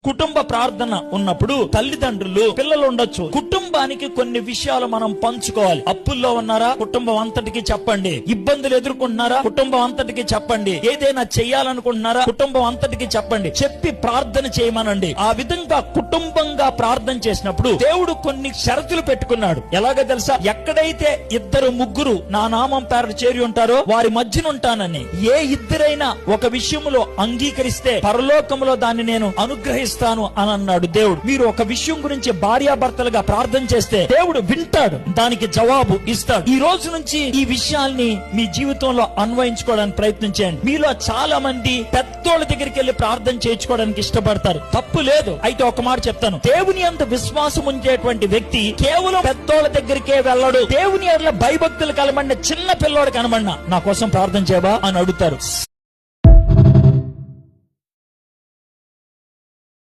కుటుంబ ప్రార్థన ఉన్నప్పుడు తల్లిదండ్రులు, పిల్లలు ఉండొచ్చు. కుటుంబానికి కొన్ని విషయాలు మనం పంచుకోవాలి. అప్పుల్లో ఉన్నారా? కుటుంబం అంతటికి చెప్పండి. ఇబ్బందులు ఎదుర్కొంటున్నారా? కుటుంబం అంతటికి చెప్పండి. ఏదైనా చెయ్యాలనుకుంటున్నారా? కుటుంబం అంతటికి చెప్పండి. చెప్పి ప్రార్థన చేయమనండి. ఆ విధంగా కుటుంబంగా ప్రార్థన చేసినప్పుడు దేవుడు కొన్ని షరతులు పెట్టుకున్నాడు. ఎలాగో తెలుసా? ఎక్కడైతే ఇద్దరు ముగ్గురు నా నామం పేర చేరి ఉంటారో వారి మధ్యన ఉంటానని. ఏ ఇద్దరైనా ఒక విషయంలో అంగీకరిస్తే పరలోకంలో దాన్ని నేను అనుగ్రహిస్తాను అని అన్నాడు దేవుడు. మీరు ఒక విషయం గురించి భార్యాభర్తలుగా ప్రార్థన చేస్తే దేవుడు వింటాడు, దానికి జవాబు ఇస్తాడు. ఈ రోజు నుంచి ఈ విషయాల్ని మీ జీవితంలో అన్వయించుకోవడానికి ప్రయత్నించండి. మీలో చాలా మంది పెద్దోళ్ళ దగ్గరికి వెళ్లి ప్రార్థన చేయించుకోవడానికి ఇష్టపడతారు. తప్పు లేదు. అయితే ఒక మాట చెప్తాను, దేవుని అంత విశ్వాసం ఉంచేటువంటి వ్యక్తి కేవలం పెద్దోళ్ళ దగ్గరికే వెళ్ళడు. దేవుని ఎడల భయభక్తులు కలమడిన చిన్న పిల్లోడు కనబడినా నా కోసం ప్రార్థన చేయవా అని అడుగుతారు.